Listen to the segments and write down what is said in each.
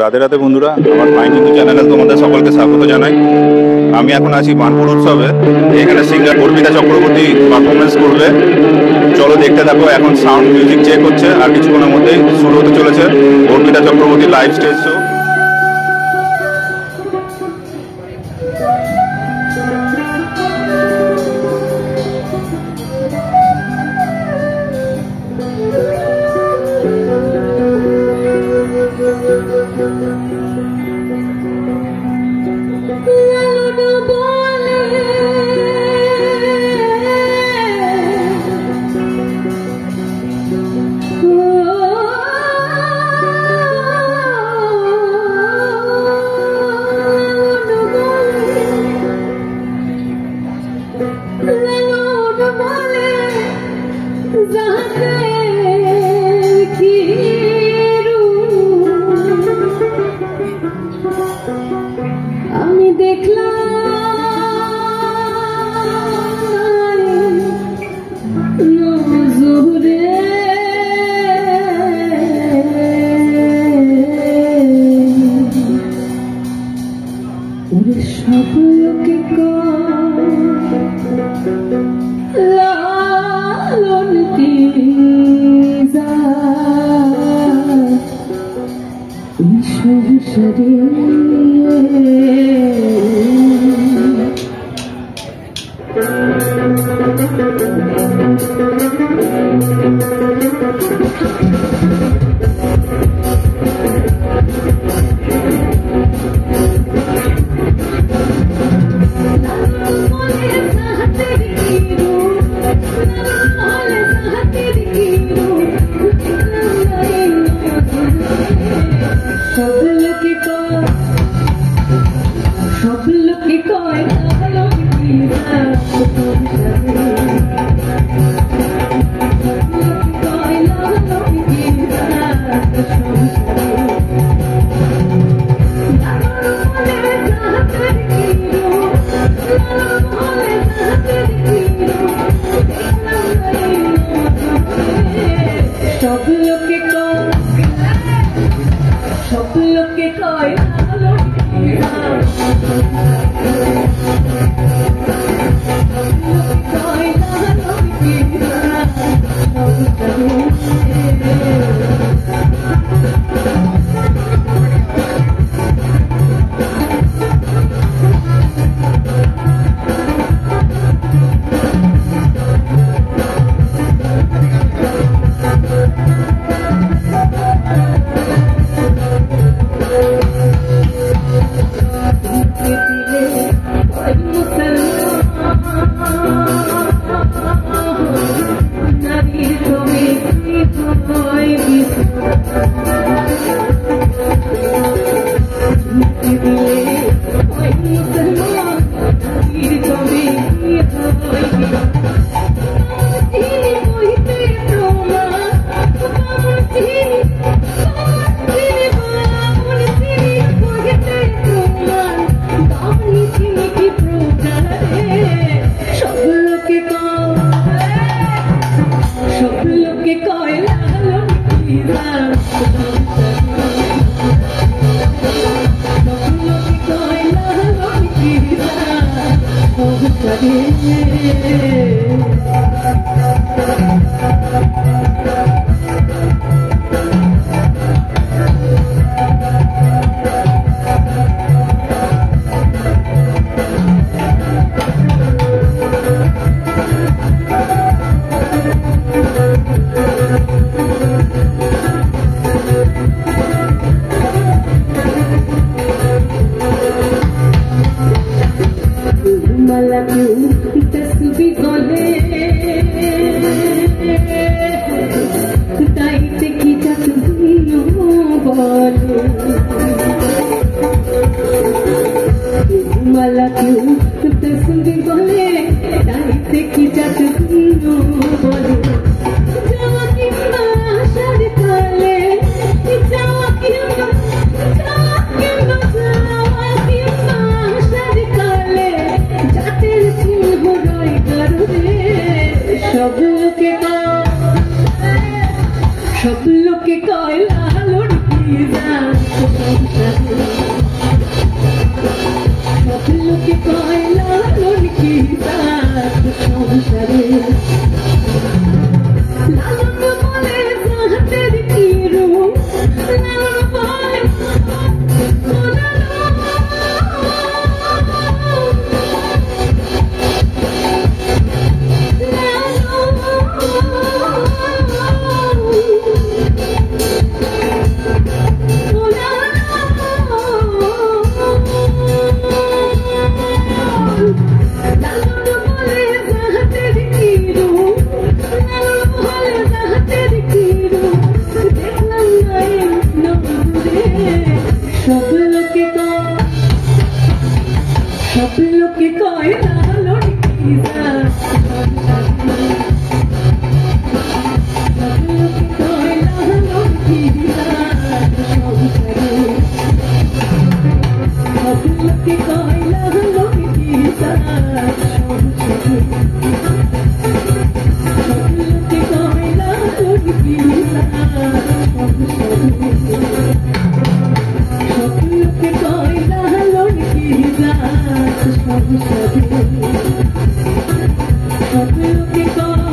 রাতে রাতে বন্ধুরা, আমার ফাইন হিন্দু চ্যানেলে তোমাদের সকলকে স্বাগত জানাই। আমি এখন আছি বানপুর উৎসবে। এখানে সিঙ্গার অর্পিতা চক্রবর্তী পারফরমেন্স করবে। চলো দেখতে থাকো। এখন সাউন্ড মিউজিক চেক হচ্ছে, আর কিছুক্ষণের মধ্যেই শুরু হতে চলেছে Arpita Chakraborty live stage show. আমি দেখলাম নজরে ওরে সব লোকে লালন কি সংসারে সব লোকে কয় सब लोग के कोयला लुढ़की जा সব লোকে কয়, সব লোকে কয় লালন কি জাত, সব লোকে কয় লালন কি জাত, সব লোকে কয় লালন কি জাত, সব লোকে কয় লালন কি জাত, সব লোকে কয় লালন কি জাত, সব লোকে কয়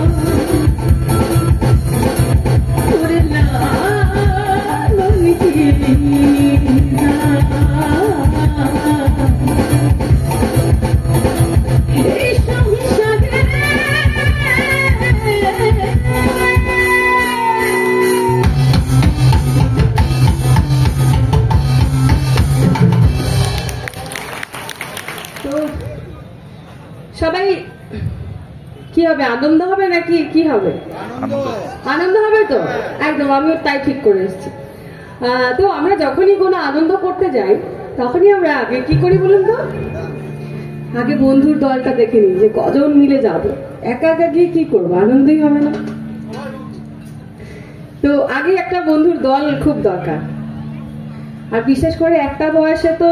ওরে লালন কি জাত, এই সংসারে তো সবাই কি হবে, আনন্দ হবে নাকি কি হবে? আনন্দ হবে তো একদম, আমিও তাই ঠিক করে এসেছি। তো আমরা যখনই কোনো আনন্দ করতে যাই তখনই আমরা আগে কি করি বলুন তো, আগে বন্ধুর দলটা দেখে নিই যে কজন মিলে যাবো, একা একা গিয়ে কি করবো, আনন্দই হবে না। তো আগে একটা বন্ধুর দল খুব দরকার, আর বিশেষ করে একটা বয়সে তো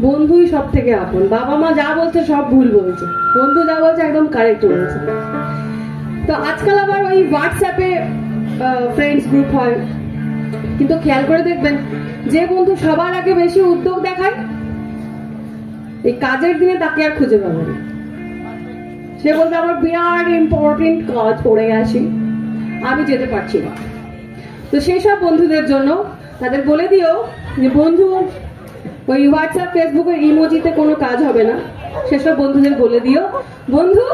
বন্ধুই সব থেকে আপন। বাবা মা যা বলছে সব ভুল বলছে, বন্ধু যা বলছে একদম কারেক্ট বলছে। তো আজকাল আবার ওই হোয়াটসঅ্যাপে ফ্রেন্ডস গ্রুপ হয়, কিন্তু খেয়াল করে দেখবেন যে বন্ধু সবার আগে বেশি উদ্যোগ দেখায় এই কাজের দিনে তাকে আর খুঁজে পাবেন। সে বলতে আমার বিরাট ইম্পর্টেন্ট কাজ পড়ে গেছে, আমি যেতে পারছি না। তো সেই সব বন্ধুদের জন্য তাদের বলে দিও যে বন্ধু ওই হোয়াটসঅ্যাপ ফেসবুকের ইমোজিতে কোনো কাজ হবে না, সেসব বন্ধুদের বলে দিও বন্ধু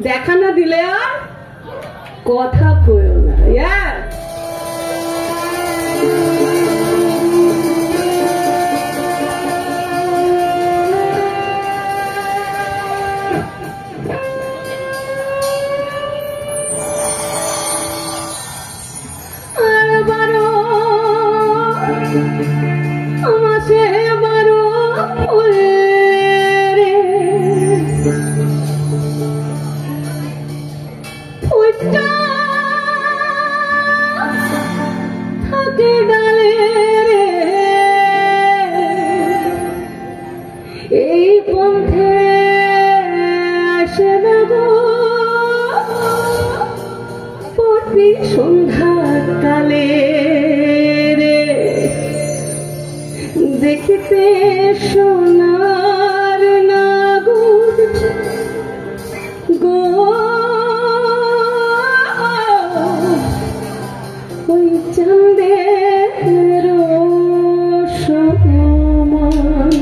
দেখা না দিলে আর কথা কইও না। আমাকে বারো রে ফুটা থাকে ডালে রে, এই পথে আসে না গো প্রতি সন্ধ্যা কালে রে, দেখিতে সোনার নাগুর গো ওই চাঁদের সমান।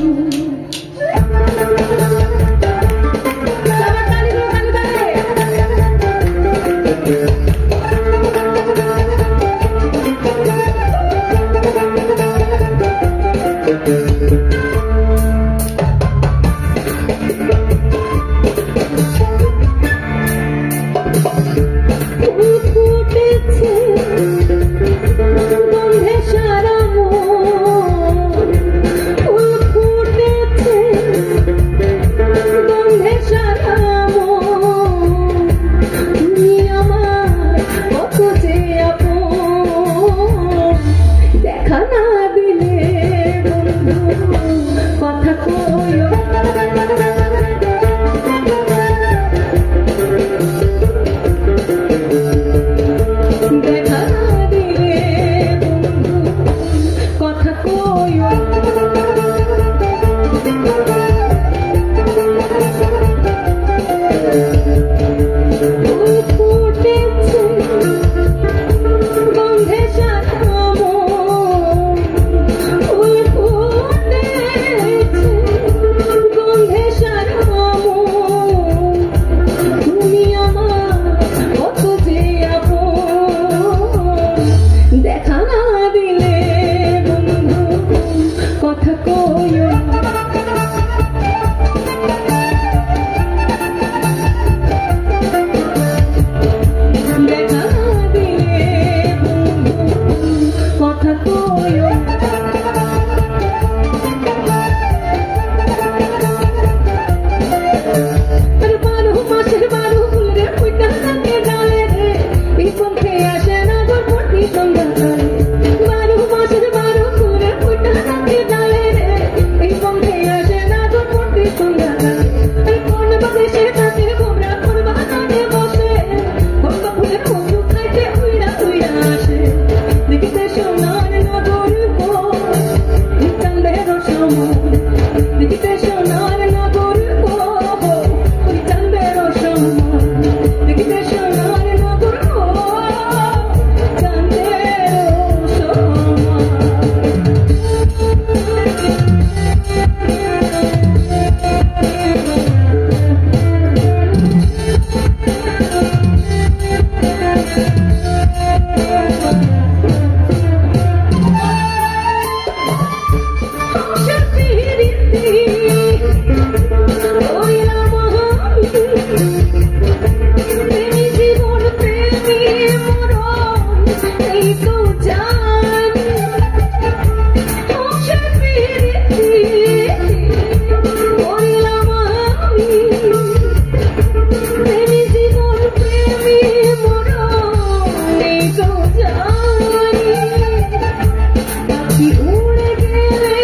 উড়ে গেলে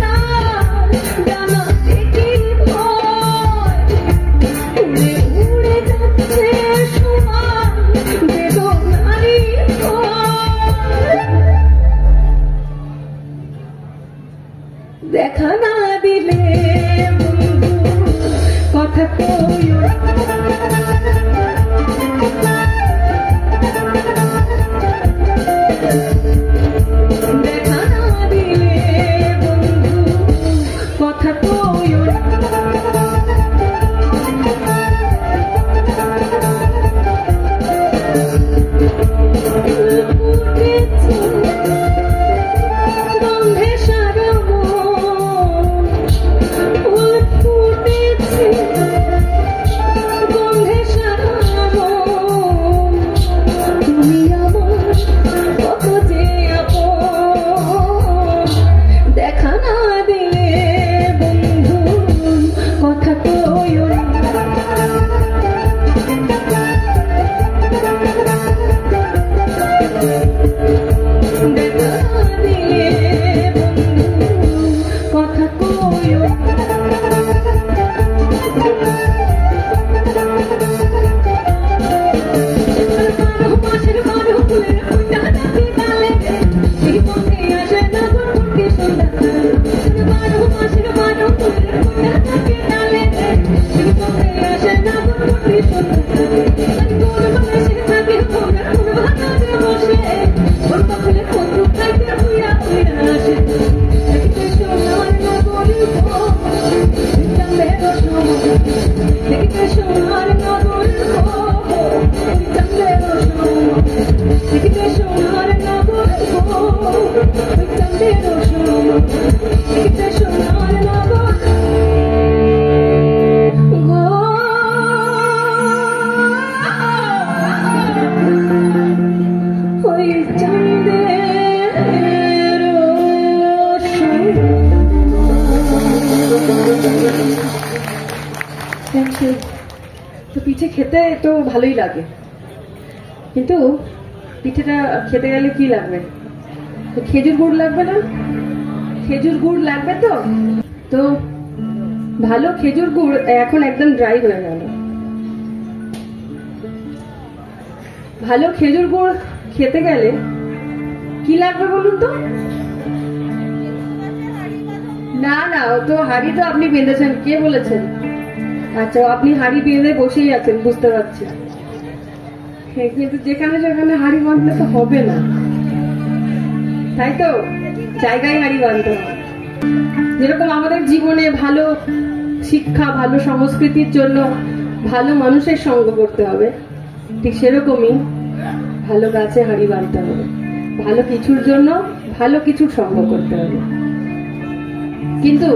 তার ডানাতে কি ভয়, উড়ে উড়ে যাচ্ছে সমান বেদনারই ভয়। দেখা না দিলে বন্ধু কথা কইও, দেখা না দিলে বন্ধু কথা কইও। গন্ধে সারা মন, ফুল ফুটেছে গন্ধে সারা মন, তুমি আমার কত যে আপন। দেখা না দিলে বন্ধু কথা কইও না। দেখা না দিলে বন্ধু কথা কইও না। মাসের বারো ফুলের ফুটা নাকি ডালে, এই পথে আসে না গুনগুনকে সন্ধ্যা। মাসের বারো ফুলের ফুটা নাকি ডালে, এই পথে আসে না গুনগুনকে সন্ধ্যা। গোল বাতাসে থাকে ভোরের ফুল ভাঙারে বসে, ওর পাখলে বন্ধু খাইতে উইরা উইরা আসে। দেখিতে সোনার নগরের ভোর, চাঁদের সময়, দেখিতে সোনার নগরের ভোর, চাঁদের সময়, দেখিতে সোনার নগরের ভোর, চাঁদের সময়, দেখিতে সোনার নগর ওই চাঁদের থ্যাংক ইউ। তো পিঠে খেতে তো ভালোই লাগে, কিন্তু পিঠেটা খেতে গেলে কি লাগবে? তো খেজুর গুড় লাগবে না? খেজুর গুড় লাগবে তো। তো ভালো খেজুর গুড় এখন একদম ড্রাই হয়ে গেল। ভালো খেজুর গুড় খেতে গেলে কি লাগবে বলুন তো? না না, ও তো হাড়ি তো আপনি বেঁধেছেন, কে বলেছেন? আচ্ছা, আপনি হাড়ি বেঁধে বসেই আছেন, বুঝতে পারছি। কিন্তু যেখানে যেখানে হাড়ি বাঁধতে তো হবে না, তাই তো? জায়গায় হাড়ি বাঁধতে হবে। যেরকম আমাদের জীবনে ভালো শিক্ষা, ভালো সংস্কৃতির জন্য ভালো মানুষের সঙ্গ করতে হবে, ঠিক সেরকমই ভালো গাছে হাড়ি বাঁধতে হবে। ভালো কিছুর জন্য ভালো কিছুর সঙ্গ করতে হবে। কিন্তু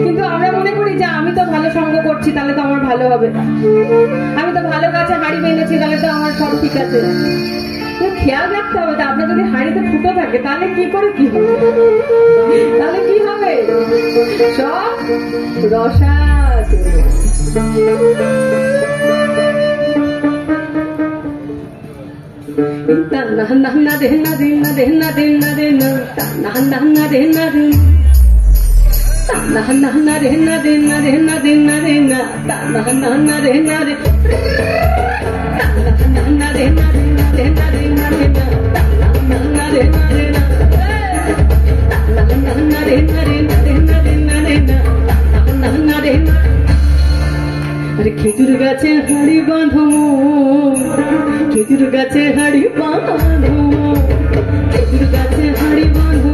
কিন্তু আমরা মনে করি যে আমি তো ভালো সঙ্গ করছি, তাহলে তো আমার ভালো হবে। আমি তো ভালো গাছে হাড়ি বেঁধেছি, তাহলে তো আমার সব ঠিক আছে। খেয়াল রাখতে হবে, আপনার যদি হাড়িতে ফুটো থাকে তাহলে কি করে কি হবে? তাহলে কি হবে? সব রসা খেজুর গাছে হাড়ি বাঁধো, খেজুর গাছে হাড়ি বাঁধো, খেজুর গাছে হাড়ি বাঁধো,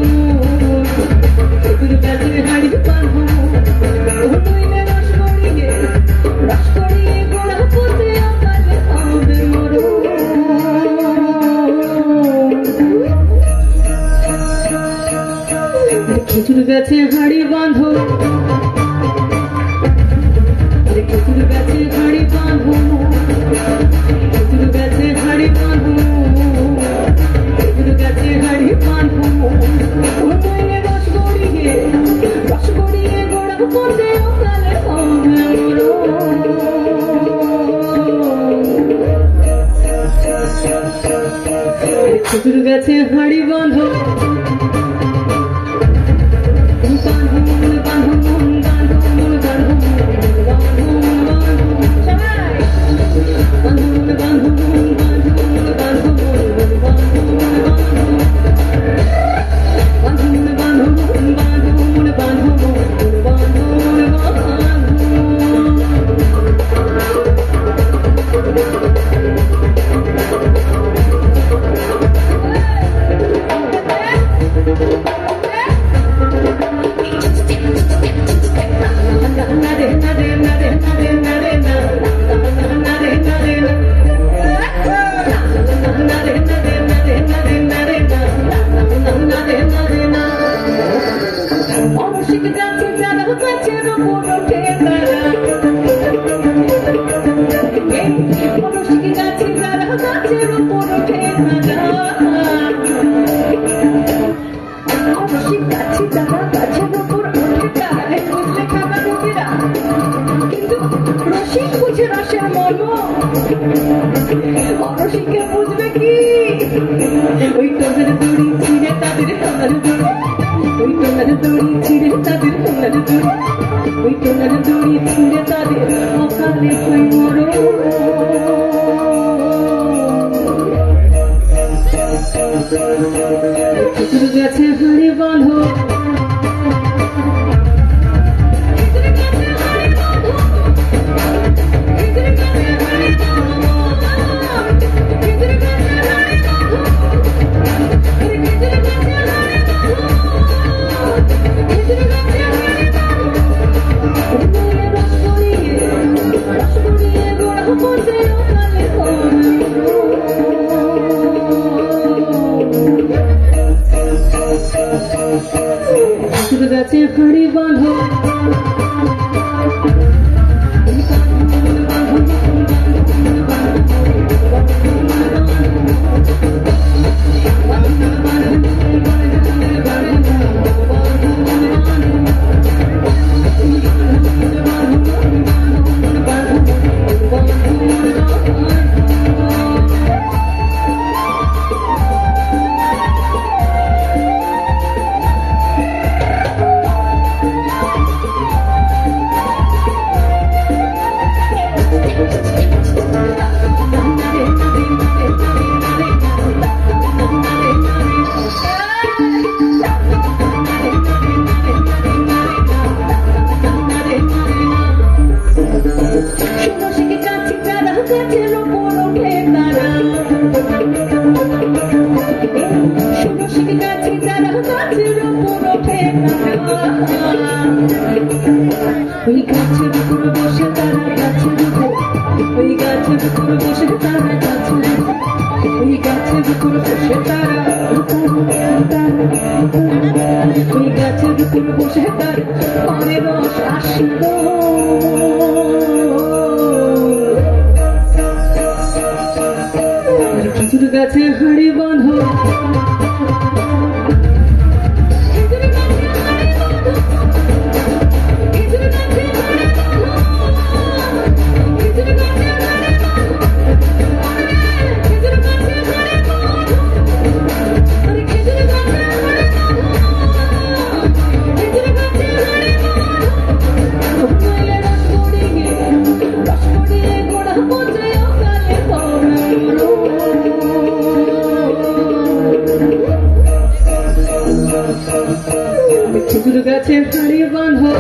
খেজুর গাছে হাড়ি বাঁধো। রস করিয়ে গোড়া পুঁতে আকালে হবে মরো। খেজুর গাছে হাড়ি বাঁধো, খেজুর গাছে হাড়ি বাঁধো, খেজুর গাছে হাড়ি বাঁধো, খেজুর গাছে হাড়ি বাঁধো। রস গড়িয়ে গোড়া পুঁতে আকালে হবে মরো। খেজুর গাছে হাড়ি বাঁধো, রসিক গাছে যারা গাছের উপর ওঠে তারা রসিক গাছে যারা গাছের উপর ওঠে তারা রসিক গাছে যারা গাছের উপর ওঠে তারা বুঝলে খাবার রোগীরা কিন্তু রসিক বুঝে রসের মর্ম অরসিকে বুঝবে কি ওই টোনার দড়ি ছিঁড়ে তাদের টোনার দড়ি ওই টোনার দড়ি ছিঁড়ে তাদের টোনার দড়ি ওই টোনার দড়ি ছিঁড়ে তাদের অকালে হয়ে মরো কুকুর গাছে হাড়ি বাঁধো গাছে হাড়ি বাঁধো ওই গাছের উপর বসে তারা গাছের উপর ওই গাছের উপর বসে তারা গাছের ওই গাছের উপর বসে তারা ওই গাছের উপর বসে তার পরে রস আসলো খেজুর গাছে হাড়ি বাঁধো খেজুর গাছে হাড়ি বাঁধো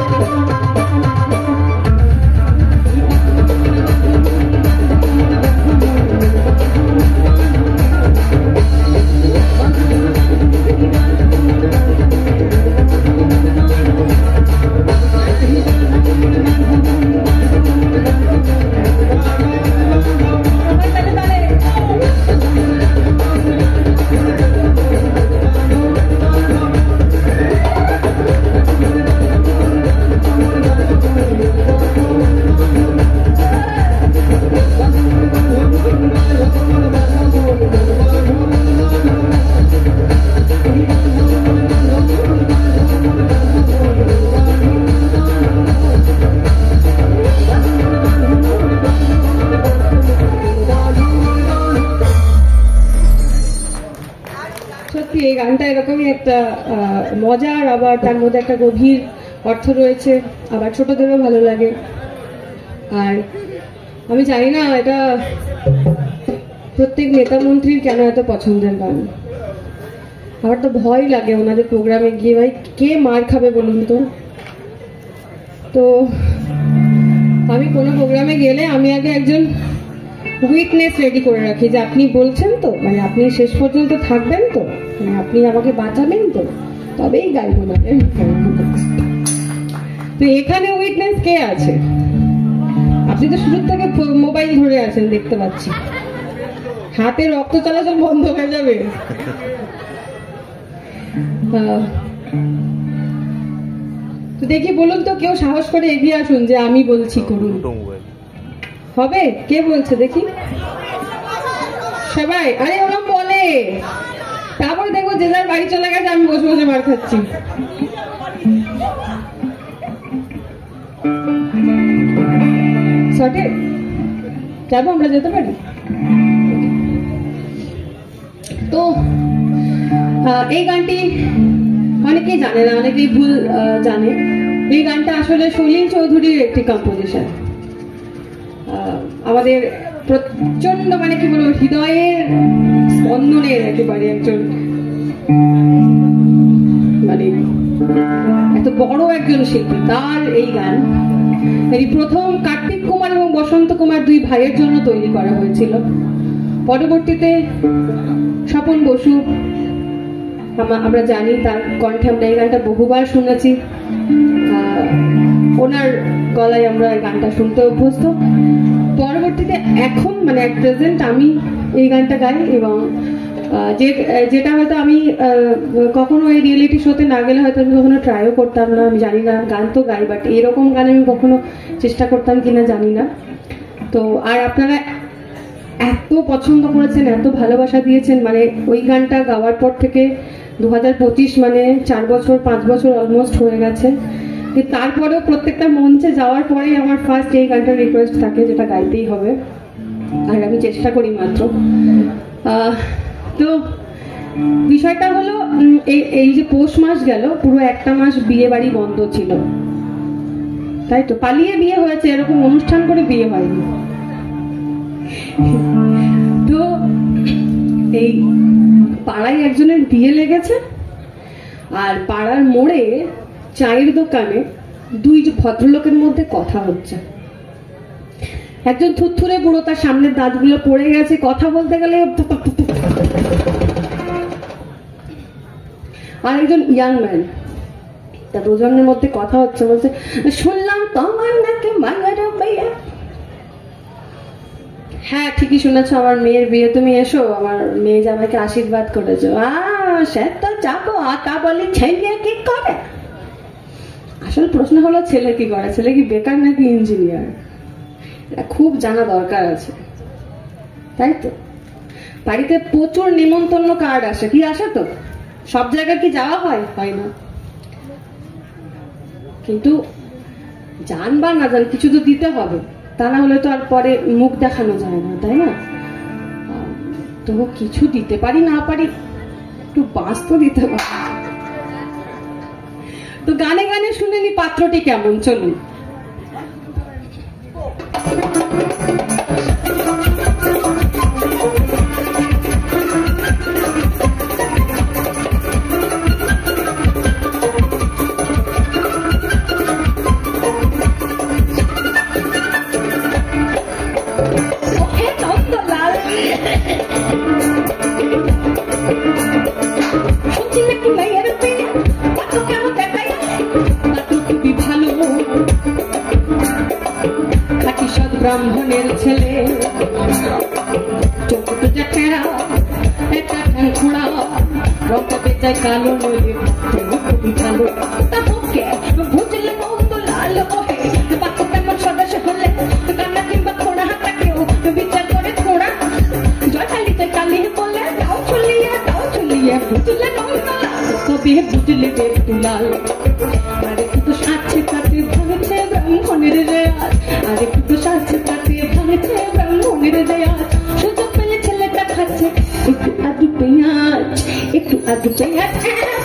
সত্যি এই গানটা এরকমই একটা মজার, আবার তার মধ্যে একটা গভীর অর্থ রয়েছে, আবার ছোটদেরও ভালো লাগে। আর আমি জানি না এটা প্রত্যেক নেতা মন্ত্রীর কেন এত পছন্দের গান। আমার তো ভয় লাগে ওনাদের প্রোগ্রামে গিয়ে, ভাই কে মার খাবে বলুন তো। তো আমি কোনো প্রোগ্রামে গেলে আমি আগে একজন উইটনেস রেডি করে রাখি, যে আপনি বলছেন তো, মানে আপনি শেষ পর্যন্ত থাকবেন তো, মানে আপনি আমাকে বাঁচাবেন তো, তবেই গাইব না। তো এখানে উইটনেস কে আছে? আপনি তো শুরু থেকে মোবাইল ধরে আছেন, দেখতে পাচ্ছি। হাতে রক্ত চলাচল বন্ধ হয়ে যাবে। দেখি বলুন তো, কেউ সাহস করে এগিয়ে আসুন যে আমি বলছি করুন। হবে? কে বলছে দেখি? সবাই? আরে ওরম বলে, তারপরে দেখবো যে যার বাড়ি চলে গেছে, আমি বসে বসে মার খাচ্ছি। শর্টে যাবো, আমরা যেতে পারি তো। এই গানটি অনেকেই জানে না, অনেকেই ভুল জানে। এই গানটা আসলে সলিল চৌধুরীর একটি কম্পোজিশন। আমাদের প্রচন্ড মানে কি বলবো, হৃদয়ের স্পন্দনের একেবারে একজন, মানে এত বড় একজন শিল্পী, তার এই গান এই প্রথম কার্তিক কুমার এবং বসন্ত কুমার দুই ভাইয়ের জন্য তৈরি করা হয়েছিল। পরবর্তীতে স্বপন বসু, আমরা জানি তার কণ্ঠে আমরা এই গানটা বহুবার শুনেছি, ওনার গলায় আমরা এই গানটা শুনতে অভ্যস্ত। পরবর্তীতে এখন মানে এক প্রেজেন্ট আমি এই গানটা গাই, এবং যেটা হয়তো আমি কখনো এই রিয়েলিটি শোতে না গেলে হয়তো আমি কখনো ট্রাইও করতাম না, আমি জানি না, গান তো গাই বাট এরকম গান আমি কখনো চেষ্টা করতাম কিনা জানি না। তো আর আপনারা এত পছন্দ করেছেন, এত ভালোবাসা দিয়েছেন, মানে ওই গানটা গাওয়ার পর থেকে 2025 মানে 4 বছর 5 বছর অলমোস্ট হয়ে গেছে। তারপরেও প্রত্যেকটা মঞ্চে যাওয়ার পরেই আমার ফার্স্ট এই গানটার রিকোয়েস্ট থাকে, যেটা গাইতেই হবে, আর আমি চেষ্টা করি মাত্র। তো বিষয়টা হলো এই যে পৌষ মাস গেল, পুরো একটা মাস বিয়ে বাড়ি বন্ধ ছিল, তাই তো? পালিয়ে বিয়ে হয়েছে, এরকম অনুষ্ঠান করে বিয়ে হয়নি। তো এই পাড়ায় একজনের বিয়ে লেগেছে, আর পাড়ার মোড়ে চায়ের দোকানে দুই ভদ্রলোকের মধ্যে কথা হচ্ছে। একজন থুরথুরে বুড়ো, তার সামনের দাঁতগুলো পড়ে গেছে, কথা বলতে গেলে, আর একজন ইয়াং ম্যান, তা দুজনের মধ্যে কথা হচ্ছে, বলছে শুনলাম তোমার নাকি মায়ের বিয়ে। হ্যাঁ ঠিকই শুনেছ, আমার মেয়ের বিয়ে, তুমি এসো, আমার মেয়ে জামাইকে আশীর্বাদ করেছো। সে তো যাবো, তা বলি ছেলে কি করে? আসল প্রশ্ন হলো ছেলে কি করে, ছেলে কি বেকার নাকি ইঞ্জিনিয়ার? খুব জানা দরকার আছে, তাই তো? বাড়িতে প্রচুর নিমন্ত্রণ কার্ড আসে, কি আসে তো? সব জায়গায় কি যাওয়া হয়? হয় না। কিন্তু জান বা না জান কিছু তো দিতে হবে, তা না হলে তো আর পরে মুখ দেখানো যায় না, তাই না? তো কিছু দিতে পারি না পারি, একটু বাস তো দিতে পারি। তো গানে গানে শুনে নি পাত্রটি কেমন, চলুন। ব্রাহ্মণের ছেলে, চোখ দুটা টেরা, একটা ঠ্যাং খোঁড়া, রক্ত বেচায় কালো, নইলে খুবই ভালো। তা মুখে বুঝলে মন্দ লাল ওহে, বাক্য তেমন সদস্য হলে কান্না কিংবা খোঁড়া হাতাকেও বিচার করে খোঁড়া। জয়কালীতে কালী বলে দাও চলিয়ে বুঝলে মন্দ লাল, তবে বুঝলে বেতুলাল। আরে কিন্তু সাথে সাথে ভাঙছে ব্রাহ্মণের রেয়াজ, আরে কিন্তু সাথে সাথে ভাঙছে ব্রাহ্মণের রেয়াজ। সুযোগ পেলে ছেলেটা খাচ্ছে একটু আধু পেঁয়াজ, একটু আধু পেঁয়াজ।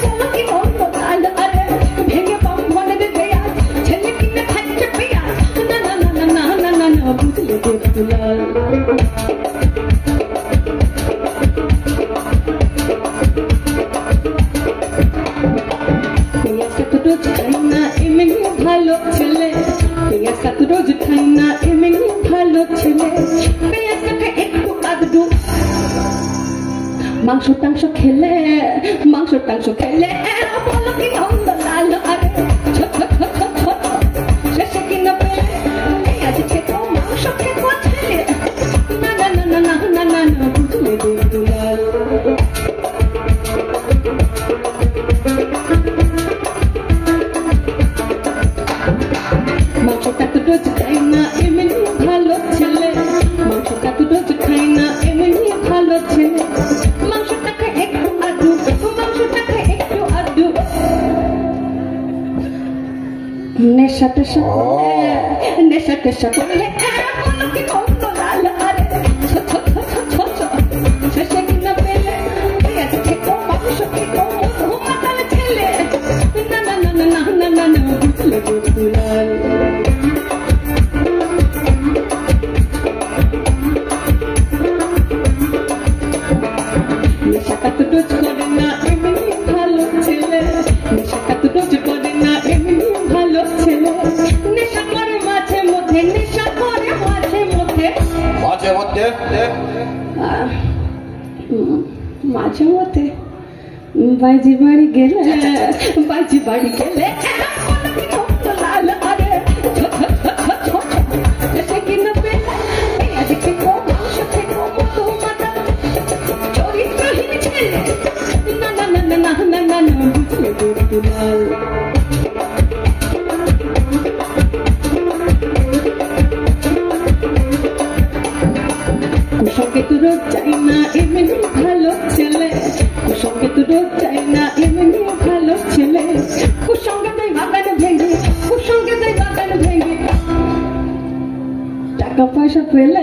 বলো কি মন্দ লাল, আরে ভেঙে ব্রাহ্মণের রেয়াজ, ছেলে কিনে খাচ্ছে পেঁয়াজ। না না না না না না না না, বুঝলে বেতুলাল। রোজ খাই না এমনি ভালো ছেলে, পেঁয়াজটা তো রোজ খাই না এমনি ভালো ছেলে। পেঁয়াজটাকে একটু আধটু মাংস টাংস খেলে, মাংস টাংস খেলে। বলো কি নন্দ লাল, আরে শেষে কিনা পেলে পেঁয়াজ খেত, মাংস খেত ছেলে। না না না না না না না, বুঝলে বেতুলাল। নেশা টেশা নেশা টেশা করলে কি কত লাল আরে শেষে কিনা পেলে থেকে মানুষ থেকে মাতাল ছেলে না না না না না না না বুঝলে বুঝলাল নেশাটা তো টোচ করে না এমনি ভালো ছেলে নেশাটা তো টোচ করে না এমনি ভালো ছেলে নেশা করে মাঝে মধ্যে নেশা করে মাঝে মধ্যে মাঝে মধ্যে মাঝে মধ্যে বাইজি বাড়ি গেলে বাইজি বাড়ি গেলে লাল আরে এসে কিনা পেলে দেখে মানুষ থেকে মতো মাতা চরিত্রহীন ছেলে না না না না না না না বুঝলে বুঝলাল কুসঙ্গে তো রোজ চাই না এমনি ভালো ছেলে কুসঙ্গে তো রোজ চাই না এমনি ভালো ছেলে কুসঙ্গে তাই বাগান ভেঙে কুসঙ্গে তাই বাগান ভেঙে টাকা পয়সা পেলে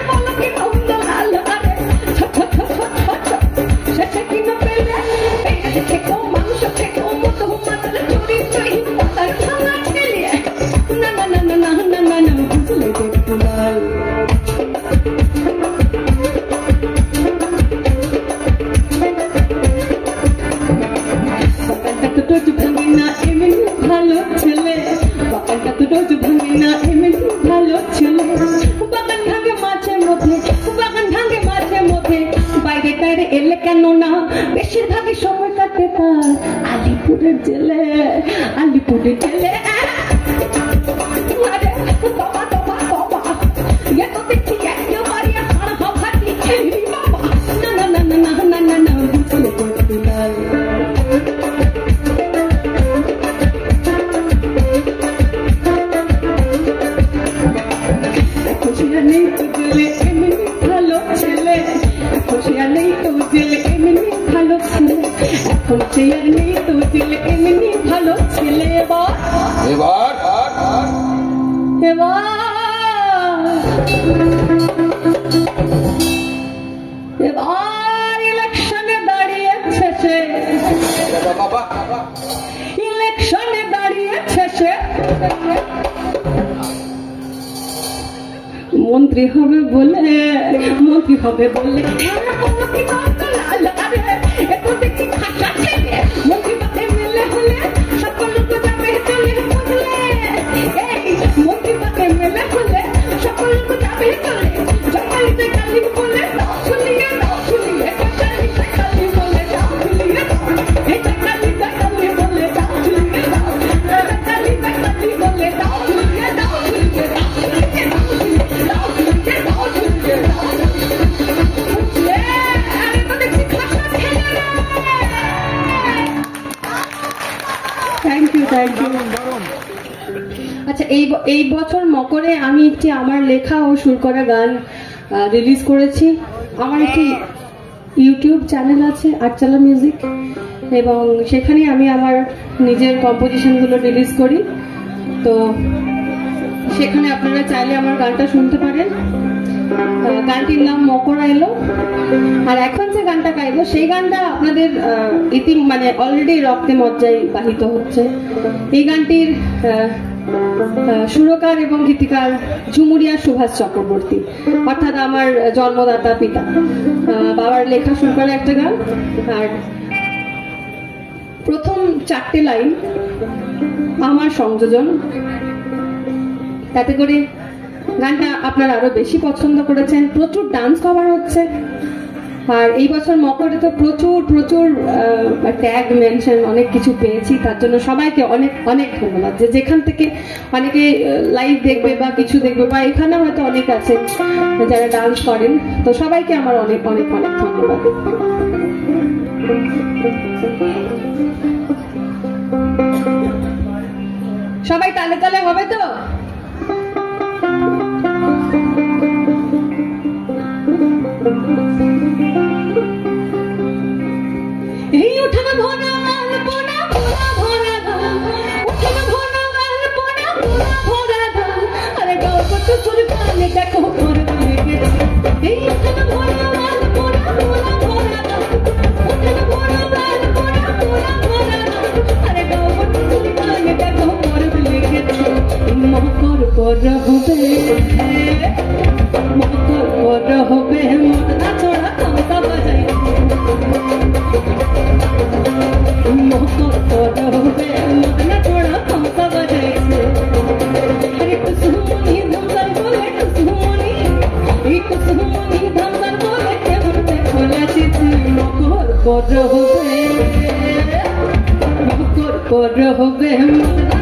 বলো কি কত লাল আরে শেষে কিনা পেলে থেকে মানুষ থেকে মতো মাতাল চরিত্রহীন মাতাল ভাঙা ছেলে না না না না না না না বুঝলে বুঝলাল বাগানটা তো রোজ ভাঙে না এমনি ভালো ছেলে বাগানটা তো রোজ ভাঙে না এমনি ভালো ছেলে বাগান ভাঙে মাঝে মধ্যে বাগান ভাঙে মাঝে মধ্যে বাইরে টাইরে এলে কেন না বেশিরভাগই সময় কাটে তার আলিপুরের জেলে আলিপুরের জেলে আরে বাবা বাবা বাবা ये तो देखी एकेবারে আর হাফাটি বাবা না না না না না না না বুঝলে বুঝলাল খুশিয়া নেই তো জেলে এমনি ভালো ছেলে খুশিয়া নেই তো জেলে এমনি ভালো ছেলে এখন চেয়ার নেই তো জেলে এমনি ভালো ছেলে এবার এবার এবার ইলেকশনে দাঁড়িয়েছে সে বাবা ইলেকশনে দাঁড়িয়েছে সে মন্ত্রী হবে বলে মন্ত্রী পাতে মেলে হলে সকল লোক যাবে চলে বুঝলে মন্ত্রী পাতে মেলে হলে সকল লোক যাবে চলে জঙ্গলিতে কালি বলে দাও শুনিয়ে কালিতে কালি বলে দাও শুনিয়ে এটা কালিতে কালি বলে দাও শুনিয়ে দাও কালিতে কালি বলে দাও শুনিয়ে দাও শুনিয়ে দাও থ্যাংক ইউ আচ্ছা এই বছর মকরে আমি একটি আমার লেখা ও সুর করা গান রিলিজ করেছি আমার একটি ইউটিউব চ্যানেল আছে আটচালা মিউজিক এবং সেখানে আমি আমার নিজের কম্পোজিশনগুলো রিলিজ করি তো সেখানে আপনারা চাইলে আমার গানটা শুনতে পারেন গানটির নাম মকরা এলো আর এখন যে গানটা গাইবো সেই গানটা আপনাদের মানে অলরেডি রক্তে মজ্জায় বাহিত হচ্ছে এই গানটির সুরকার এবং গীতিকার ঝুমুরিয়া সুভাষ চক্রবর্তী অর্থাৎ আমার জন্মদাতা পিতা বাবার লেখা সুর করা একটা গান আর প্রথম 4টে লাইন আমার সংযোজন তাতে করে গানটা আপনারা আরো বেশি পছন্দ করেছেন প্রচুর ডান্স কভার হচ্ছে আর এই বছর মকরে তো প্রচুর ট্যাগ মেনশন অনেক কিছু পেয়েছি তার জন্য সবাইকে অনেক অনেক ধন্যবাদ যেখান থেকে অনেকে লাইভ দেখবে বা কিছু দেখবে বা এখানে হয়তো অনেক আছে যারা ডান্স করেন তো সবাইকে আমার অনেক অনেক অনেক ধন্যবাদ সবাই তালে তালে হবে তো এই উঠান ভরা ভরা ভরা ভরা তো তোর গানে দেখো করব লেগেছে এই কোন ভরা লাল মোরা মোরা মোরা ওখানে ভরা লাল মোরা মোরা মোরা আরে গাও তো তোর গানে দেখো করব লেগেছে মকর পর হবে মকর পর হবে মন না ছড়া খামসা বাজাই মকর পর হবে মন না ছড়া খামসা বাজাই अरे कुसुमनी धमदार बोले कुसुमनी एक कुसुमनी धमदार बोले के मुझे खोला चित्र मकर पर होबे मकर पर होबे मुझे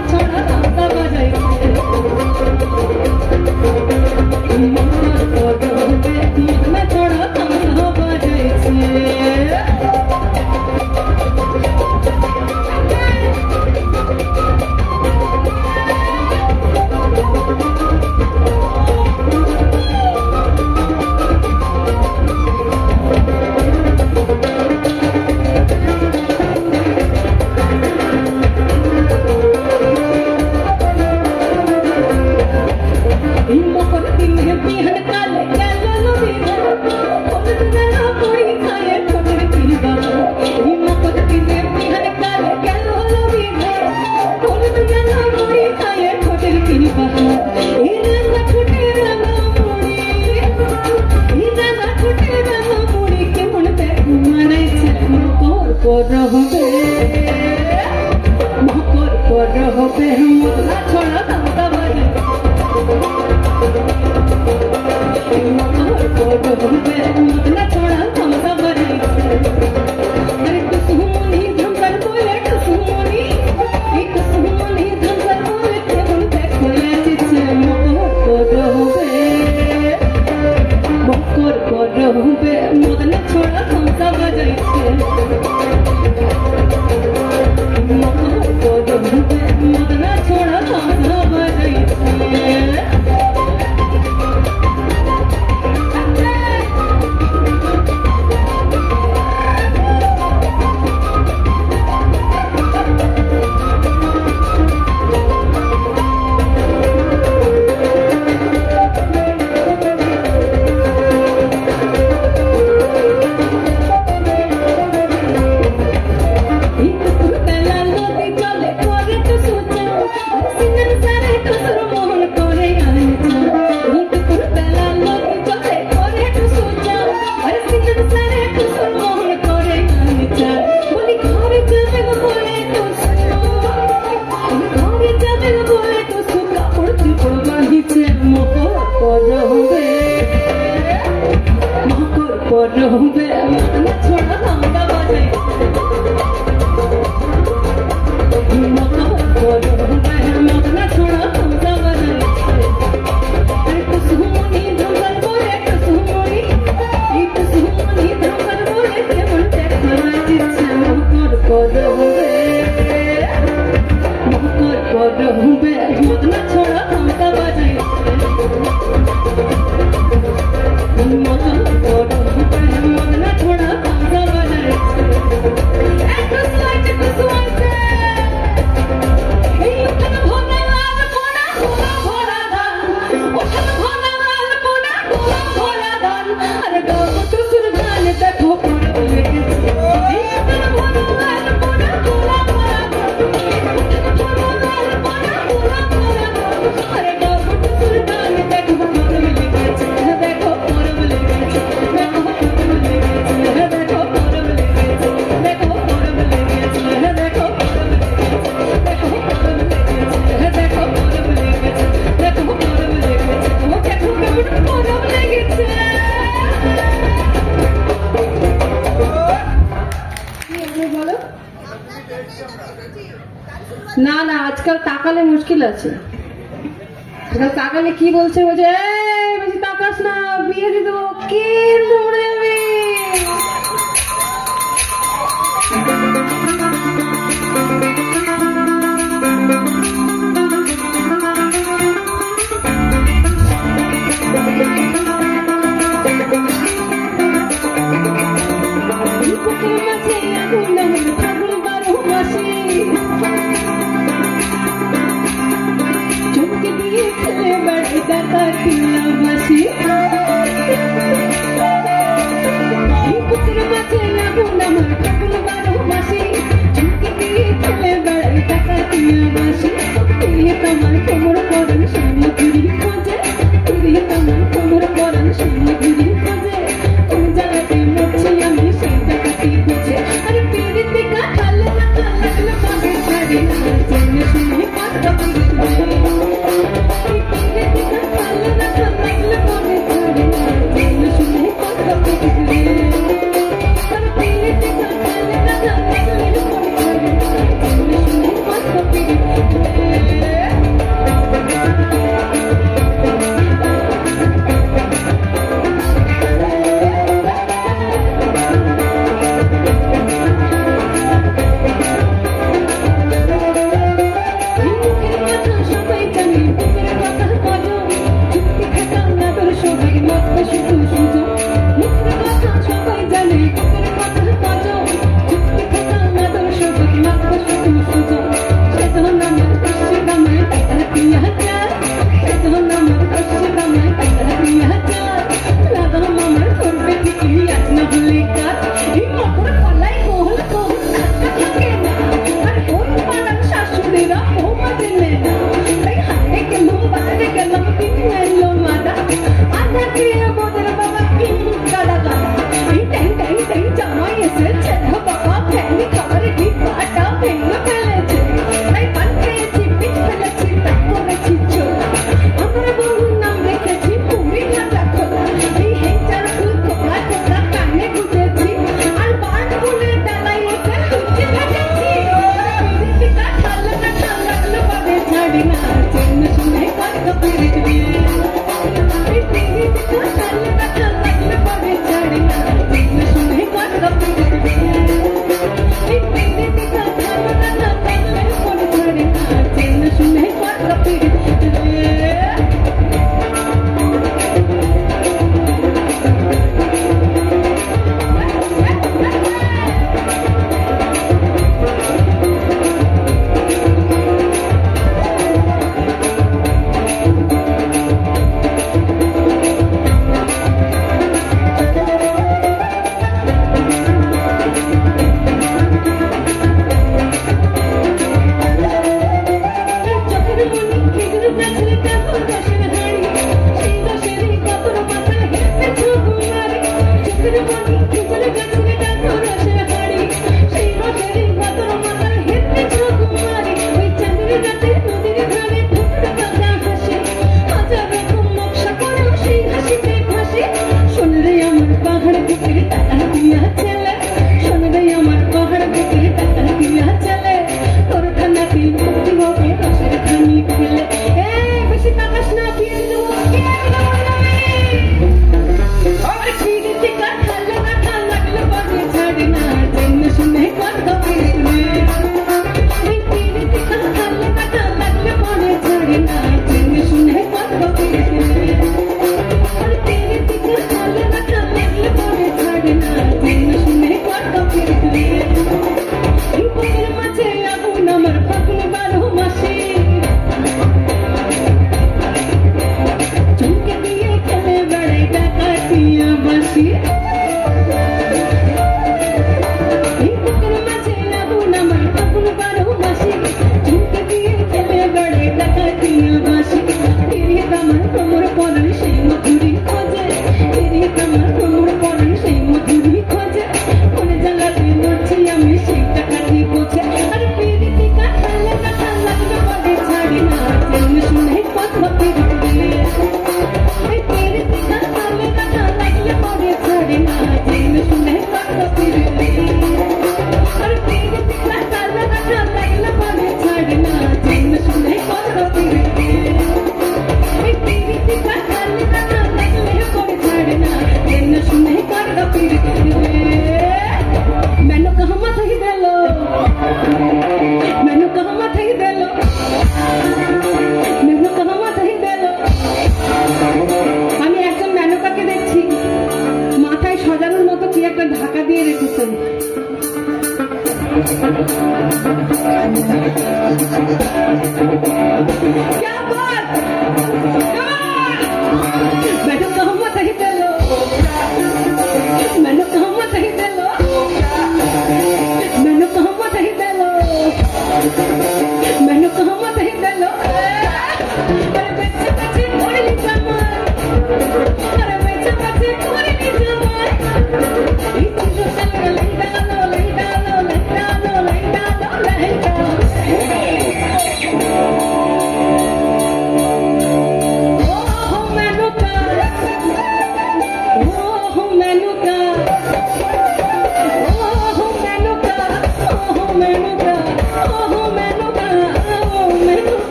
छोड़ा रास्ता बजाई मकर पर होबे मुझे छोड़ा रास्ता बजाई না না আজকাল তাকালে মুশকিল আছে আজকাল তাকালে কি বলছে বলছে বেশি তাকাস না বিয়ে দিয়ে দেবো কে মরে যাবে चुपके दिए बड़ी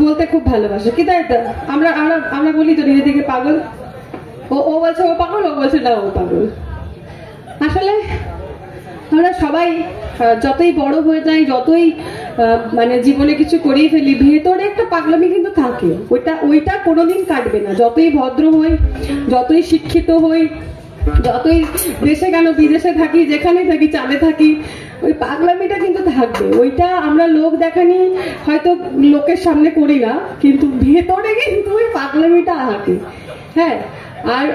বলতে খুব ভালোবাসে, কি তাই তো? আমরা আমরা আমরা বলি তো নিজে থেকে পাগল, ও বলছে ও পাগল, ও বলছে না ও পাগল। আসলে আমরা সবাই যতই বড় হয়ে যাই, যতই মানে জীবনে কিছু করেই ফেলি, ভেতরে একটা পাগলামি কিন্তু থাকে, ওইটা কোনোদিন কাটবে না। যতই ভদ্র হই, যতই শিক্ষিত হই, যতই দেশে কেন বিদেশে থাকি, যেখানেই থাকি, চাঁদে থাকি, ওই পাগলামিটা কিন্তু থাকবে। ওইটা আমরা লোক দেখানি হয়তো লোকের সামনে করি না, কিন্তু ভেতরে কিন্তু ওই পাগলামিটা থাকে। হ্যাঁ, আর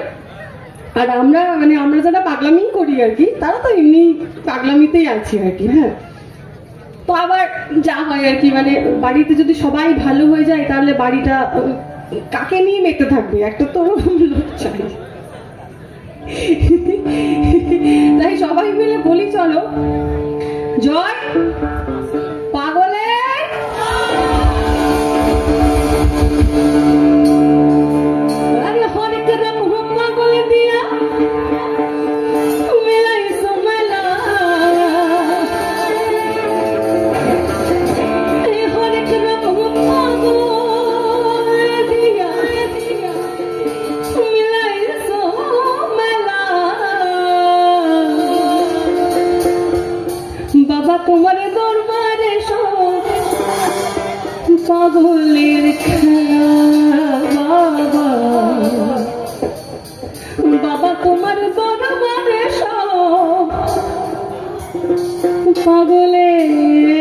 আর আমরা মানে আমরা যারা পাগলামি করি আর কি, তারা তো এমনি পাগলামিতেই আছি আর কি। হ্যাঁ, তো আবার যা হয় আর কি, মানে বাড়িতে যদি সবাই ভালো হয়ে যায় তাহলে বাড়িটা কাকে নিয়ে মেতে থাকবে, একটা তো লোক চাই। তাই সবাই মিলে বলি চলো জয় পাগলের। আরে হরেক রকম পাগলে দিয়া মেলাইছো মেলা, হরেক রকম পাগলে দিয়া মেলাইছো মেলা। বাবা তোমার দরবারে সব পাগলের খেলা, বাবা বাবা তোমার দরবারে সব পাগলের খেলা।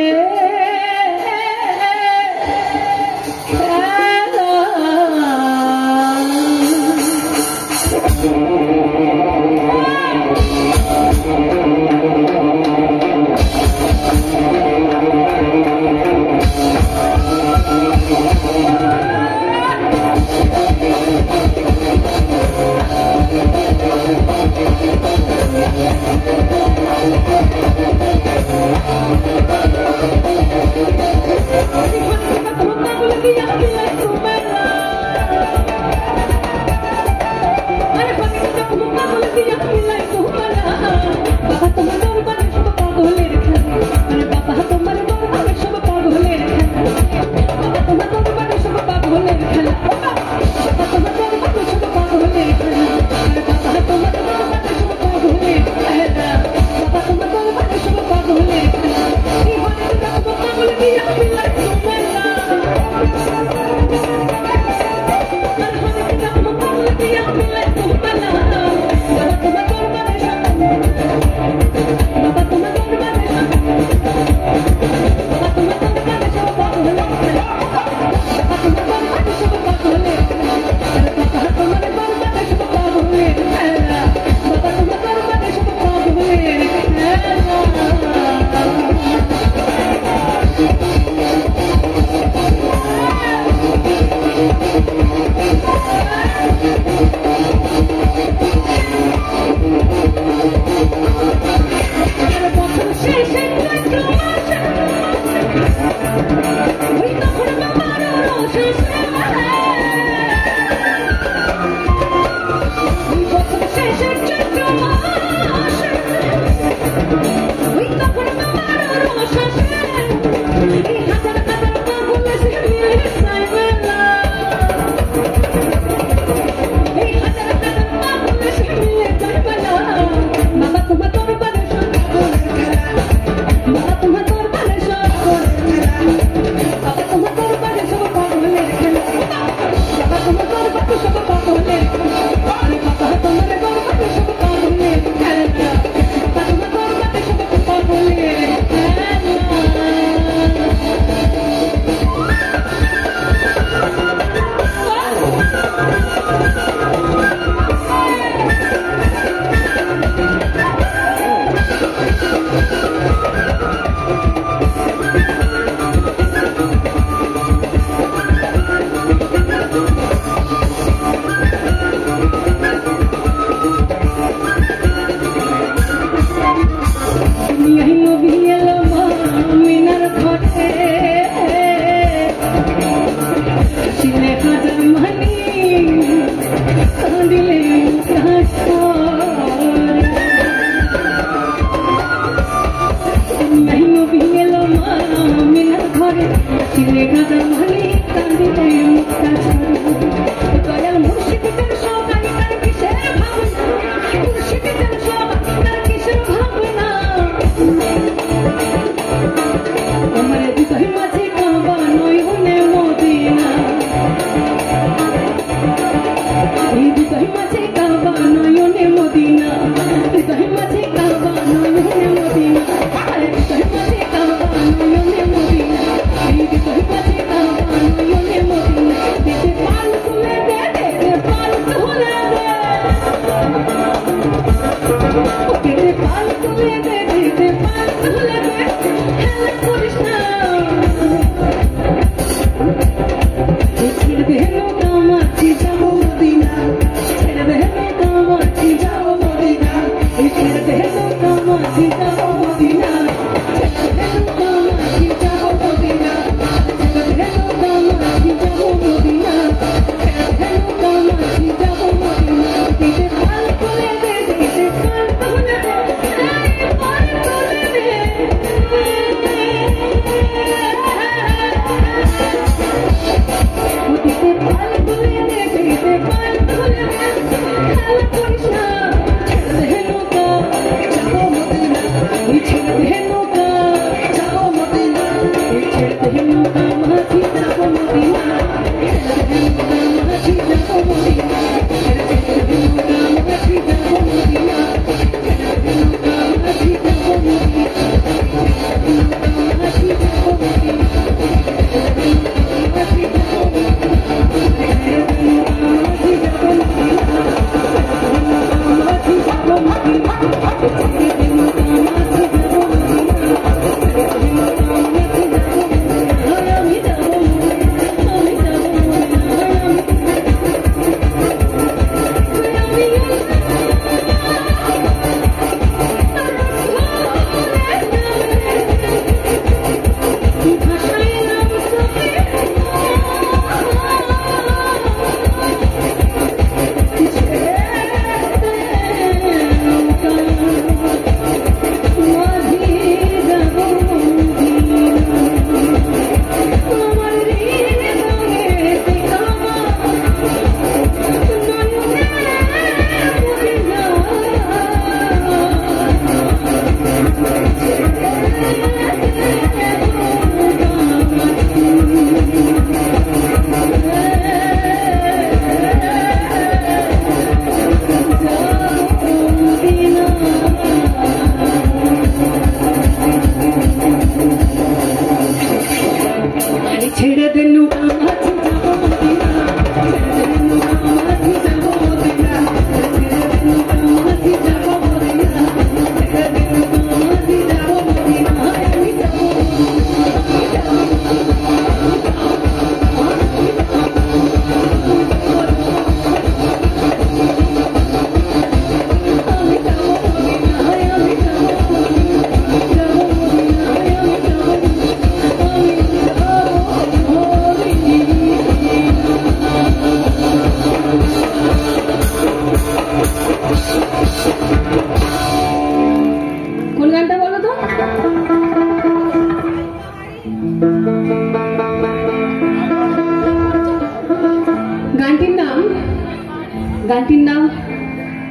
গানটির নাম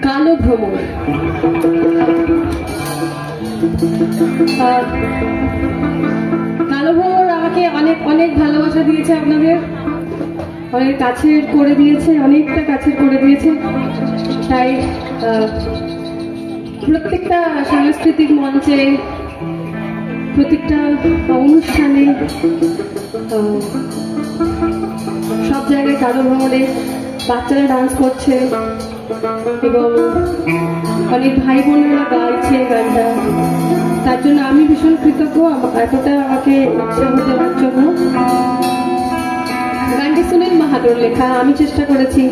কালো ভ্রমর। কালো ভ্রমর আমাকে অনেক অনেক ভালোবাসা দিয়েছে, আপনাদের অনেক কাছের করে দিয়েছে, অনেকটা কাছের করে দিয়েছে। তাই প্রত্যেকটা সাংস্কৃতিক মঞ্চে, প্রত্যেকটা অনুষ্ঠানে, সব জায়গায় কালো ভ্রমরে বাচ্চারা ডান্স করছে এবং অনেক ভাই বোনেরা গাইছে গানটা। তার জন্য আমি ভীষণ কৃতজ্ঞ এতটা আমাকে উৎসাহ দেওয়ার জন্য। গানটি সুনীল মাহাতোর লেখা। আমি চেষ্টা করেছি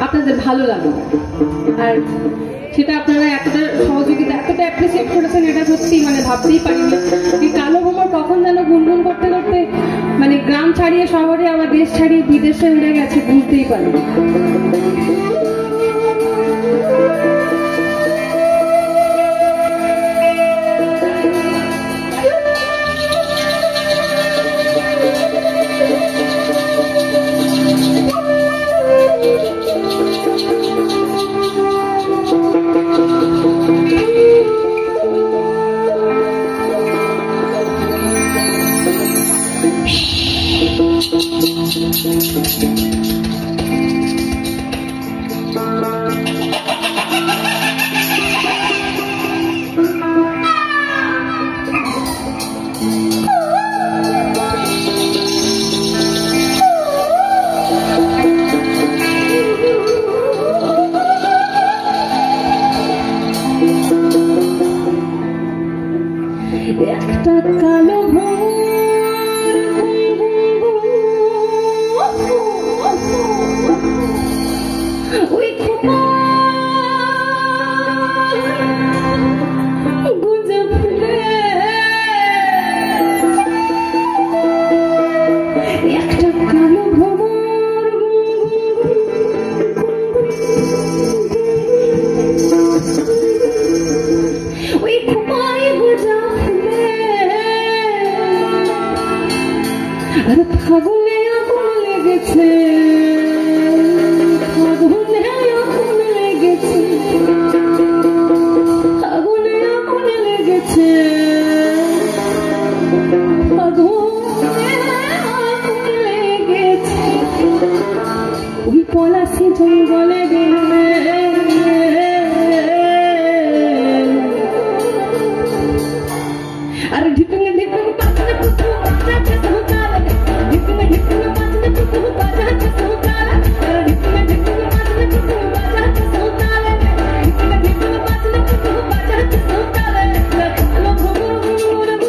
আপনাদের ভালো লাগবে, আর সেটা আপনারা এতটা সহযোগিতা, এতটা অ্যাপ্রিসিয়েট করেছেন, এটা সত্যি মানে ভাবতেই পারিনি। এই কালো ভ্রমর কখন যেন গুনগুন করতে করতে মানে গ্রাম ছাড়িয়ে শহরে, আবার দেশ ছাড়িয়ে বিদেশে উড়ে গেছে, বুঝতেই পারিনি। একটা কালো ওই গুঁজে ফুলে একটা কালো ভ্রমর ওই খুমাই গুঁজা আর ফাগুনে আগুন লেগেছে, ফাগুনে আগুন লেগেছে, ফাগুনে আগুন লেগেছে, ফাগুনে আগুন লেগেছে, ওই পলাশি জঙ্গলে গেলে আর ঢিপুং ঢিপুং পাতলে পুতু বাজাতে সুতালে, ঢিপুং ঢিপুং পাতলে পুতু বাজাতে সুতালে, ঢিপুং ঢিপুং পাতলে পুতু বাজাতে সুতালে, ঢিপুং ঢিপুং পাতলে পুতু বাজাতে সুতালে, কালো ভ্রমর গুনগুন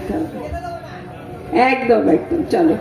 দেখা হবে। একদম একদম, চলো।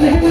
Why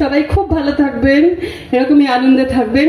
সবাই খুব ভালো থাকবেন, এরকমই আনন্দে থাকবেন।